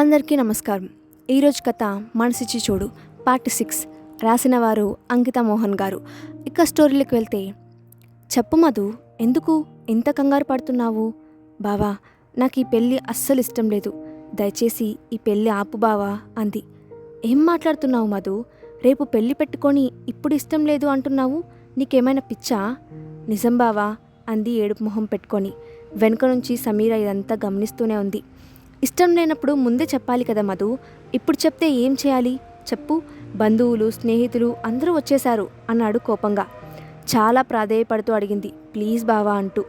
అందరికీ నమస్కారం. ఈరోజు కథ మనసిచ్చి చూడు పార్ట్ 6 రాసిన వారు అంకిత మోహన్ గారు. ఇక స్టోరీలోకి వెళ్తే, చెప్పు మధు, ఎందుకు ఇంత కంగారు పడుతున్నావు? బావా, నాకు ఈ పెళ్ళి అస్సలు ఇష్టం లేదు, దయచేసి ఈ పెళ్ళి ఆపు బావా అంది. ఏం మాట్లాడుతున్నావు మధు? రేపు పెళ్ళి పెట్టుకొని ఇప్పుడు ఇష్టం లేదు అంటున్నావు, నీకేమైనా పిచ్చా? నిజం బావా అంది ఏడుపు మొహం పెట్టుకొని. వెనుక నుంచి సమీర ఇదంతా గమనిస్తూనే ఉంది. ఇష్టం లేనప్పుడు ముందే చెప్పాలి కదా మధు, ఇప్పుడు చెప్తే ఏం చేయాలి చెప్పు? బంధువులు స్నేహితులు అందరూ వచ్చేశారు అన్నాడు కోపంగా. చాలా ప్రాధేయపడుతూ అడిగింది, ప్లీజ్ బావా అంటూ.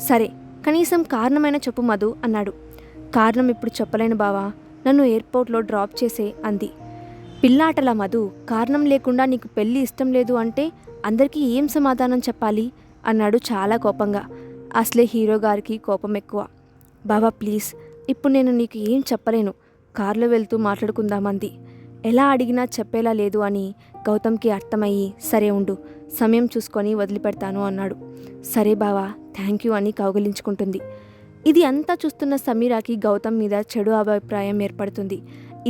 సరే, కనీసం కారణమైనా చెప్పు మధు అన్నాడు. కారణం ఇప్పుడు చెప్పలేను బావా, నన్ను ఎయిర్పోర్ట్లో డ్రాప్ చేసే అంది. పిల్లాటలా మధు, కారణం లేకుండా నీకు పెళ్ళి ఇష్టం లేదు అంటే అందరికీ ఏం సమాధానం చెప్పాలి అన్నాడు చాలా కోపంగా. అసలే హీరో గారికి కోపం ఎక్కువ. బావా ప్లీజ్, ఇప్పుడు నేను నీకు ఏం చెప్పలేను, కారులో వెళ్తూ మాట్లాడుకుందామంది. ఎలా అడిగినా చెప్పేలా లేదు అని గౌతమ్కి అర్థమయ్యి, సరే ఉండు, సమయం చూసుకొని వదిలిపెడతాను అన్నాడు. సరే బావా, థ్యాంక్ యూ అని కౌగిలించుకుంటుంది. ఇది అంతా చూస్తున్న సమీరాకి గౌతమ్ మీద చెడు అభిప్రాయం ఏర్పడుతుంది.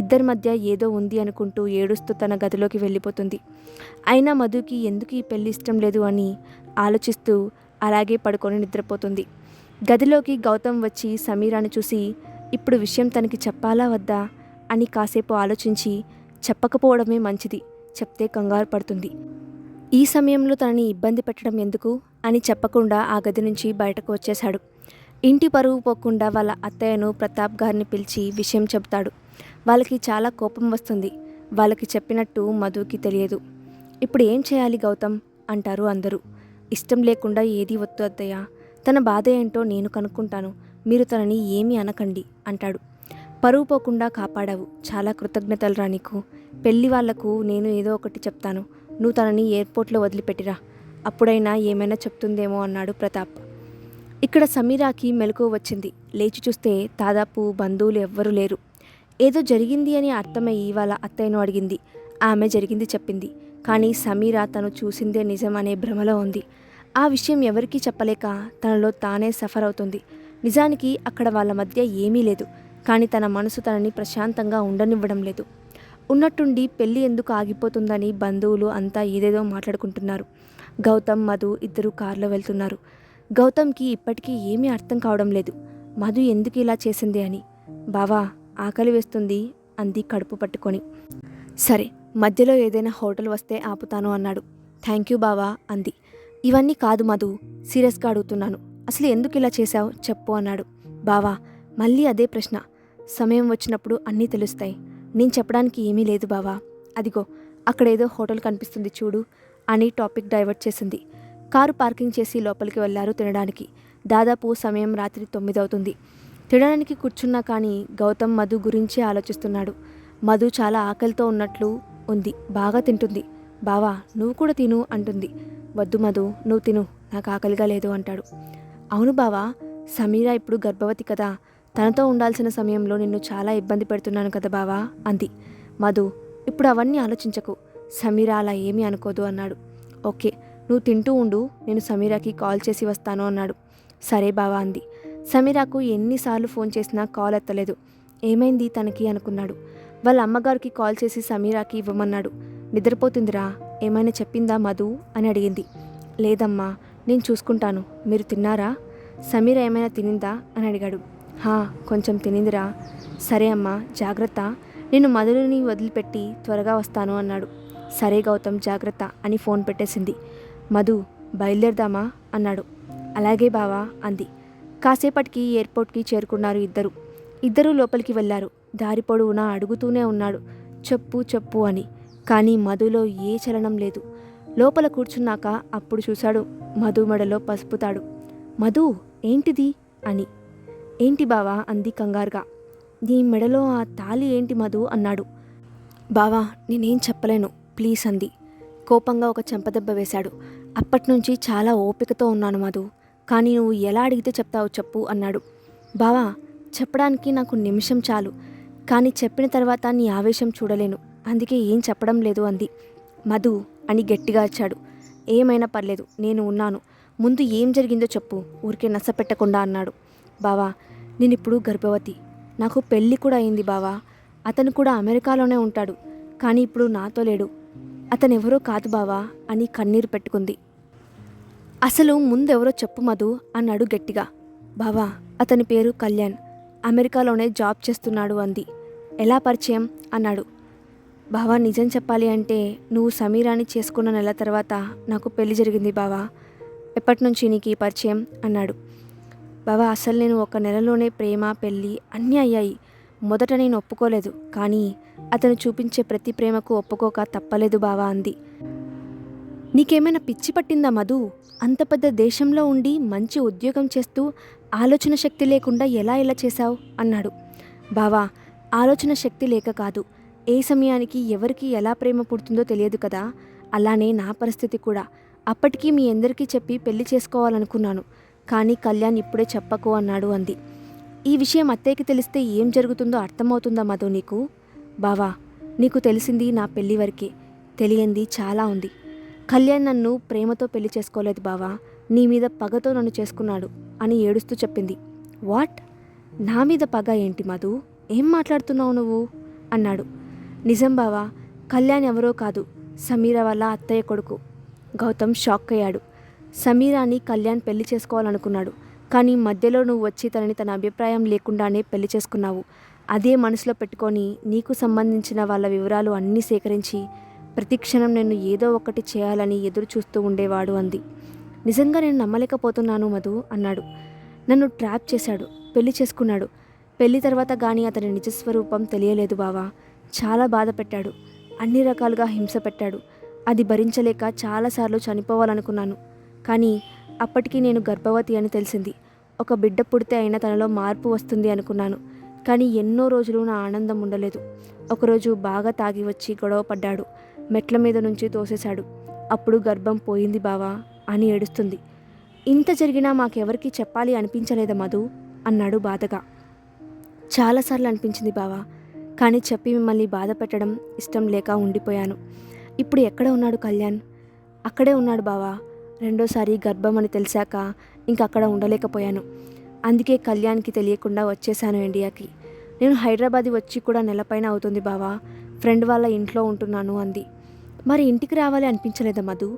ఇద్దరి మధ్య ఏదో ఉంది అనుకుంటూ ఏడుస్తూ తన గదిలోకి వెళ్ళిపోతుంది. అయినా మధుకి ఎందుకు ఈ పెళ్ళి ఇష్టం లేదు అని ఆలోచిస్తూ అలాగే పడుకొని నిద్రపోతుంది. గదిలోకి గౌతమ్ వచ్చి సమీరాని చూసి, ఇప్పుడు విషయం తనకి చెప్పాలా వద్దా అని కాసేపు ఆలోచించి, చెప్పకపోవడమే మంచిది, చెప్తే కంగారు పడుతుంది, ఈ సమయంలో తనని ఇబ్బంది పెట్టడం ఎందుకు అని చెప్పకుండా ఆ గది నుంచి బయటకు వచ్చేశాడు. ఇంటి పరువు పోకుండా వాళ్ళ అత్తయ్యను ప్రతాప్ గారిని పిలిచి విషయం చెబుతాడు. వాళ్ళకి చాలా కోపం వస్తుంది. వాళ్ళకి చెప్పినట్టు మధుకి తెలియదు. ఇప్పుడు ఏం చేయాలి గౌతమ్ అంటారు అందరూ. ఇష్టం లేకుండా ఏది వద్దు అత్తయ్య, తన బాధ ఏంటో నేను కనుక్కుంటాను, మీరు తనని ఏమీ అనకండి అంటాడు. పరువు పోకుండా కాపాడావు, చాలా కృతజ్ఞతలు రా నీకు. పెళ్ళి వాళ్లకు నేను ఏదో ఒకటి చెప్తాను, నువ్వు తనని ఎయిర్పోర్ట్లో వదిలిపెట్టిరా, అప్పుడైనా ఏమైనా చెప్తుందేమో అన్నాడు ప్రతాప్. ఇక్కడ సమీరాకి మెలకువ వచ్చింది. లేచి చూస్తే దాదాపు బంధువులు ఎవ్వరూ లేరు. ఏదో జరిగింది అని అర్థమయ్యి వాళ్ళ అత్తయ్యను అడిగింది. ఆమె జరిగింది చెప్పింది. కానీ సమీర తను చూసిందే నిజం అనే భ్రమలో ఉంది. ఆ విషయం ఎవరికీ చెప్పలేక తనలో తానే సఫర్ అవుతుంది. నిజానికి అక్కడ వాళ్ళ మధ్య ఏమీ లేదు, కానీ తన మనసు తనని ప్రశాంతంగా ఉండనివ్వడం లేదు. ఉన్నట్టుండి పెళ్ళి ఎందుకు ఆగిపోతుందని బంధువులు అంతా ఏదేదో మాట్లాడుకుంటున్నారు. గౌతమ్ మధు ఇద్దరు కారులో వెళ్తున్నారు. గౌతమ్కి ఇప్పటికీ ఏమీ అర్థం కావడం లేదు, మధు ఎందుకు ఇలా చేసింది అని. బావా, ఆకలి వేస్తుంది అంది కడుపు పట్టుకొని. సరే, మధ్యలో ఏదైనా హోటల్ వస్తే ఆపుతాను అన్నాడు. థ్యాంక్ యూ బావా అంది. ఇవన్నీ కాదు మధు, సీరియస్గా అడుగుతున్నాను, అసలు ఎందుకు ఇలా చేశావు చెప్పు అన్నాడు. బావా, మళ్ళీ అదే ప్రశ్న, సమయం వచ్చినప్పుడు అన్నీ తెలుస్తాయి, నేను చెప్పడానికి ఏమీ లేదు బావా, అదిగో అక్కడేదో హోటల్ కనిపిస్తుంది చూడు అని టాపిక్ డైవర్ట్ చేసింది. కారు పార్కింగ్ చేసి లోపలికి వెళ్ళారు తినడానికి. దాదాపు సమయం రాత్రి 9 అవుతుంది. తినడానికి కూర్చున్నా కానీ గౌతమ్ మధు గురించి ఆలోచిస్తున్నాడు. మధు చాలా ఆకలితో ఉన్నట్లు ఉంది, బాగా తింటుంది. బావా నువ్వు కూడా తిను అంటుంది. వద్దు మధు, నువ్వు తిను, నాకు ఆకలిగా లేదు అంటాడు. అవును బావా, సమీర ఇప్పుడు గర్భవతి కదా, తనతో ఉండాల్సిన సమయంలో నిన్ను చాలా ఇబ్బంది పెడుతున్నాను కదా బావా అంది. మధు, ఇప్పుడు అవన్నీ ఆలోచించకు, సమీర అలా ఏమీ అనుకోదు అన్నాడు. ఓకే, నువ్వు తింటూ ఉండు, నేను సమీరాకి కాల్ చేసి వస్తాను అన్నాడు. సరే బావా అంది. సమీరాకు ఎన్నిసార్లు ఫోన్ చేసినా కాల్ ఎత్తలేదు. ఏమైంది తనకి అనుకున్నాడు. వాళ్ళ అమ్మగారికి కాల్ చేసి సమీరాకి ఇవ్వమన్నాడు. నిద్రపోతుందిరా, ఏమైనా చెప్పిందా మధు అని అడిగింది. లేదమ్మా, నేను చూసుకుంటాను, మీరు తిన్నారా? సమీర ఏమైనా తినిందా అని అడిగాడు. కొంచెం తినిందిరా. సరే అమ్మా, జాగ్రత్త, నేను మధుని వదిలిపెట్టి త్వరగా వస్తాను అన్నాడు. సరే గౌతమ్, జాగ్రత్త అని ఫోన్ పెట్టేసింది. మధు, బయలుదేరదామా అన్నాడు. అలాగే బావా అంది. కాసేపటికి ఎయిర్పోర్ట్కి చేరుకున్నారు ఇద్దరూ లోపలికి వెళ్ళారు. దారి పొడవునా అడుగుతూనే ఉన్నాడు, చెప్పు చెప్పు అని. కానీ మధులో ఏ చలనం లేదు. లోపల కూర్చున్నాక అప్పుడు చూశాడు మధు మెడలో పసుపు తాడు. మధు, ఏంటిది అని. ఏంటి బావా అంది కంగారుగా. నీ మెడలో ఆ తాళి ఏంటి మధు అన్నాడు. బావా, నేనేం చెప్పలేను ప్లీజ్ అంది. కోపంగా ఒక చెంపదెబ్బ వేశాడు. అప్పట్నుంచి చాలా ఓపికతో ఉన్నాను మధు, కానీ నువ్వు ఎలా అడిగితే చెప్తావు చెప్పు అన్నాడు. బావా, చెప్పడానికి నాకు నిమిషం చాలు, కానీ చెప్పిన తర్వాత నీ ఆవేశం చూడలేను, అందుకే ఏం చెప్పడం లేదు అంది. మధు అని గట్టిగా వచ్చాడు. ఏమైనా పర్లేదు, నేను ఉన్నాను, ముందు ఏం జరిగిందో చెప్పు, ఊరికే నస పెట్టకుండా అన్నాడు. బావా, నేనిప్పుడు గర్భవతి, నాకు పెళ్ళి కూడా అయింది బావా. అతను కూడా అమెరికాలోనే ఉంటాడు, కానీ ఇప్పుడు నాతో లేడు. అతను ఎవరో కాదు బావా అని కన్నీరు పెట్టుకుంది. అసలు ముందెవరో చెప్పు మధు అన్నాడు గట్టిగా. బావా, అతని పేరు కళ్యాణ్, అమెరికాలోనే జాబ్ చేస్తున్నాడు అంది. ఎలా పరిచయం అన్నాడు. బావా, నిజం చెప్పాలి అంటే నువ్వు సమీరాని చేసుకున్న నెల తర్వాత నాకు పెళ్లి జరిగింది బావా. ఎప్పటి నుంచి నీకు ఈ పరిచయం అన్నాడు. బావా, అసలు నేను ఒక నెలలోనే ప్రేమ పెళ్ళి అన్నీ అయ్యాయి. మొదట నేను ఒప్పుకోలేదు, కానీ అతను చూపించే ప్రతి ప్రేమకు ఒప్పుకోక తప్పలేదు బావా అంది. నీకేమైనా పిచ్చి పట్టిందా మధు? అంత పెద్ద దేశంలో ఉండి మంచి ఉద్యోగం చేస్తూ ఆలోచన శక్తి లేకుండా ఎలా చేశావు అన్నాడు. బావా, ఆలోచన శక్తి లేక కాదు, ఏ సమయానికి ఎవరికి ఎలా ప్రేమ పుడుతుందో తెలియదు కదా. అలానే నా పరిస్థితి కూడా. అప్పటికీ మీ అందరికీ చెప్పి పెళ్లి చేసుకోవాలనుకున్నాను, కానీ కళ్యాణ్ ఇప్పుడే చెప్పకు అన్నాడు అంది. ఈ విషయం అత్తయ్యకి తెలిస్తే ఏం జరుగుతుందో అర్థమవుతుందా మధు నీకు? బావా, నీకు తెలిసింది నా పెళ్లి వరకే, తెలియంది చాలా ఉంది. కళ్యాణ్ నన్ను ప్రేమతో పెళ్లి చేసుకోలేదు బావా, నీ మీద పగతో నన్ను చేసుకున్నాడు అని ఏడుస్తూ చెప్పింది. వాట్? నా మీద పగ ఏంటి మధు? ఏం మాట్లాడుతున్నావు నువ్వు అన్నాడు. నిజం బావా, కళ్యాణ్ ఎవరో కాదు, సమీర వాళ్ళ అత్తయ్య కొడుకు. గౌతమ్ షాక్ అయ్యాడు. సమీరాని కళ్యాణ్ పెళ్లి చేసుకోవాలనుకున్నాడు, కానీ మధ్యలో నువ్వు వచ్చి తనని తన అభిప్రాయం లేకుండానే పెళ్లి చేసుకున్నావు. అదే మనసులో పెట్టుకొని నీకు సంబంధించిన వాళ్ళ వివరాలు అన్నీ సేకరించి ప్రతి క్షణం నేను ఏదో ఒకటి చేయాలని ఎదురు చూస్తూ ఉండేవాడు అంది. నిజంగా నేను నమ్మలేకపోతున్నాను మధు అన్నాడు. నన్ను ట్రాప్ చేశాడు, పెళ్లి చేసుకున్నాడు. పెళ్లి తర్వాత కానీ అతని నిజస్వరూపం తెలియలేదు బావా. చాలా బాధ పెట్టాడు, అన్ని రకాలుగా హింస పెట్టాడు. అది భరించలేక చాలాసార్లు చనిపోవాలనుకున్నాను, కానీ అప్పటికి నేను గర్భవతి అని తెలిసింది. ఒక బిడ్డ పుడితే అయినా తనలో మార్పు వస్తుంది అనుకున్నాను, కానీ ఎన్నో రోజులు నా ఆనందం ఉండలేదు. ఒకరోజు బాగా తాగి వచ్చి గొడవ పడ్డాడు, మెట్ల మీద నుంచి తోసేశాడు. అప్పుడు గర్భం పోయింది బావా అని ఏడుస్తుంది. ఇంత జరిగినా మాకెవరికి చెప్పాలి అనిపించలేదా మధు అన్నాడు బాధగా. చాలాసార్లు అనిపించింది బావా, కానీ చెప్పి మిమ్మల్ని బాధ పెట్టడం ఇష్టం లేక ఉండిపోయాను. ఇప్పుడు ఎక్కడ ఉన్నాడు కళ్యాణ్? అక్కడే ఉన్నాడు బావా. రెండోసారి గర్భం అని తెలిసాక ఇంకక్కడ ఉండలేకపోయాను, అందుకే కళ్యాణ్కి తెలియకుండా వచ్చేసాను ఇండియాకి. నేను హైదరాబాద్ వచ్చి కూడా నెలపైన అవుతుంది బావా. ఫ్రెండ్ వాళ్ళ ఇంట్లో ఉంటున్నాను అంది. మరి ఇంటికి రావాలి అనిపించలేదా మధు?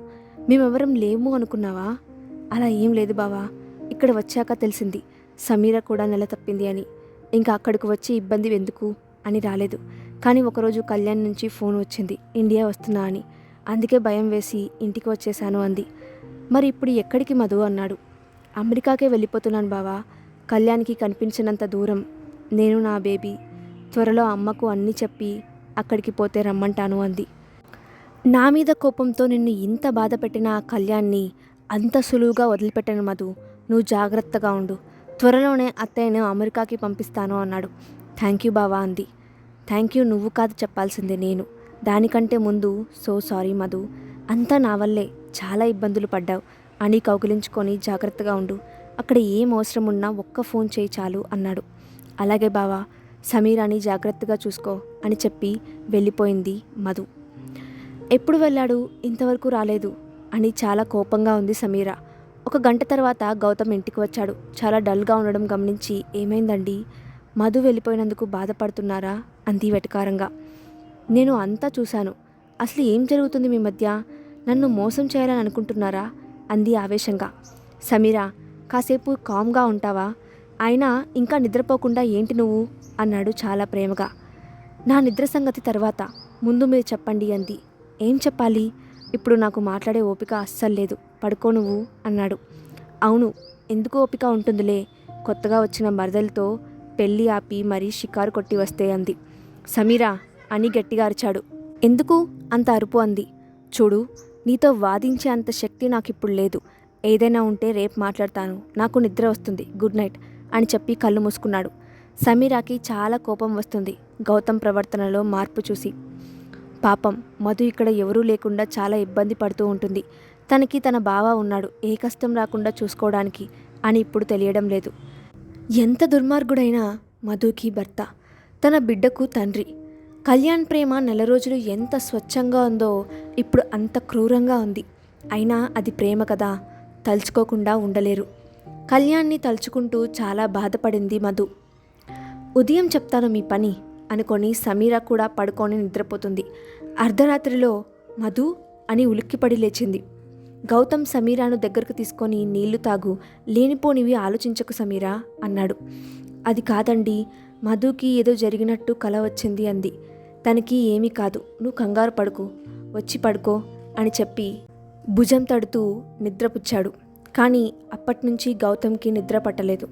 మేమెవరం లేము అనుకున్నావా? అలా ఏం లేదు బావా. ఇక్కడ వచ్చాక తెలిసింది సమీర కూడా నెల తప్పింది అని. ఇంకా అక్కడికి వచ్చి ఇబ్బంది ఎందుకు అని రాలేదు. కానీ ఒకరోజు కళ్యాణ్ నుంచి ఫోన్ వచ్చింది, ఇండియా వస్తున్నా అని. అందుకే భయం వేసి ఇంటికి వచ్చేసాను అంది. మరి ఇప్పుడు ఎక్కడికి మధు అన్నాడు. అమెరికాకే వెళ్ళిపోతున్నాను బావా. కళ్యాణ్కి కనిపించినంత దూరం, నేను నా బేబీ. త్వరలో అమ్మకు అన్నీ చెప్పి అక్కడికి పోతే రమ్మంటాను అంది. నా మీద కోపంతో నిన్ను ఇంత బాధ పెట్టిన ఆ కళ్యాణ్ని అంత సులువుగా వదిలిపెట్టను మధు. నువ్వు జాగ్రత్తగా ఉండు. త్వరలోనే అత్తయ్యను అమెరికాకి పంపిస్తాను అన్నాడు. థ్యాంక్ యూ బావా అంది. థ్యాంక్ యూ నువ్వు కాదు చెప్పాల్సిందే నేను. దానికంటే ముందు సో సారీ మధు, అంతా నా వల్లే, చాలా ఇబ్బందులు పడ్డావు అని కౌగిలించుకొని జాగ్రత్తగా ఉండు. అక్కడ ఏం అవసరం ఉన్నా ఒక్క ఫోన్ చేయి చాలు అన్నాడు. అలాగే బావా, సమీరాని జాగ్రత్తగా చూసుకో అని చెప్పి వెళ్ళిపోయింది మధు. ఎప్పుడు వెళ్ళాడు, ఇంతవరకు రాలేదు అని చాలా కోపంగా ఉంది సమీర. ఒక గంట తర్వాత గౌతమ్ ఇంటికి వచ్చాడు. చాలా డల్గా ఉండడం గమనించి, ఏమైందండి, మధు వెళ్ళిపోయినందుకు బాధపడుతున్నారా అంది వెటకారంగా. నేను అంతా చూశాను. అసలు ఏం జరుగుతుంది మీ మధ్య? నన్ను మోసం చేయాలని అనుకుంటున్నారా అంది ఆవేశంగా. సమీర, కాసేపు కామ్గా ఉంటావా? అయినా ఇంకా నిద్రపోకుండా ఏంటి నువ్వు అన్నాడు చాలా ప్రేమగా. నా నిద్ర సంగతి తర్వాత, ముందు మీరు చెప్పండి అంది. ఏం చెప్పాలి? ఇప్పుడు నాకు మాట్లాడే ఓపిక అస్సలు లేదు, పడుకో నువ్వు అన్నాడు. అవును, ఎందుకు ఓపిక ఉంటుందిలే, కొత్తగా వచ్చిన మరదలతో పెళ్ళి ఆపి మరీ షికారు కొట్టి వస్తే అంది. సమీరా అని గట్టిగా అరిచాడు. ఎందుకు అంత అరుపు అంది. చూడు, నీతో వాదించే అంత శక్తి నాకిప్పుడు లేదు. ఏదైనా ఉంటే రేపు మాట్లాడతాను, నాకు నిద్ర వస్తుంది, గుడ్ నైట్ అని చెప్పి కళ్ళు మూసుకున్నాడు. సమీరాకి చాలా కోపం వస్తుంది గౌతమ్ ప్రవర్తనలో మార్పు చూసి. పాపం మధు ఇక్కడ ఎవరూ లేకుండా చాలా ఇబ్బంది పడుతూ ఉంటుంది. తనకి తన బావ ఉన్నాడు, ఏ కష్టం రాకుండా చూసుకోవడానికి అని ఇప్పుడు తెలియడం లేదు. ఎంత దుర్మార్గుడైనా మధుకి భర్త, తన బిడ్డకు తండ్రి. కళ్యాణ్ ప్రేమ నెల రోజులు ఎంత స్వచ్ఛంగా ఉందో ఇప్పుడు అంత క్రూరంగా ఉంది. అయినా అది ప్రేమ కదా, తలుచుకోకుండా ఉండలేరు. కళ్యాణ్ని తలుచుకుంటూ చాలా బాధపడింది మధు. ఉదయం చెప్తాను మీ పని అనుకొని సమీర కూడా పడుకొని నిద్రపోతుంది. అర్ధరాత్రిలో మధు అని ఉలిక్కిపడి లేచింది. గౌతమ్ సమీరాను దగ్గరకు తీసుకొని నీళ్లు తాగు, లేనిపోనివి ఆలోచించకు సమీరా అన్నాడు. అది కాదండి, మధుకి ఏదో జరిగినట్టు కల వచ్చింది అంది. తనకి ఏమీ కాదు, నువ్వు కంగారు పడుకో, వచ్చి పడుకో అని చెప్పి భుజం తడుతూ నిద్రపుచ్చాడు. కానీ అప్పటినుంచి గౌతమ్కి నిద్ర పట్టలేదు.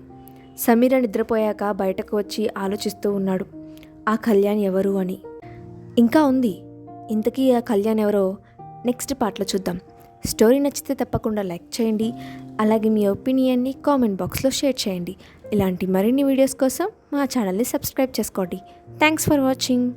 సమీర నిద్రపోయాక బయటకు వచ్చి ఆలోచిస్తూ ఉన్నాడు, ఆ కళ్యాణ్ ఎవరు అని. ఇంకా ఉంది, ఇంతకీ ఆ కళ్యాణ్ ఎవరో నెక్స్ట్ పార్ట్లో చూద్దాం. స్టోరీ నచ్చితే తప్పకుండా లైక్ చేయండి. అలాగే మీ ఒపీనియన్ని కామెంట్ బాక్స్లో షేర్ చేయండి. ఇలాంటి మరిన్ని వీడియోస్ కోసం మా ఛానల్ని సబ్స్క్రైబ్ చేసుకోండి. Thanks for watching.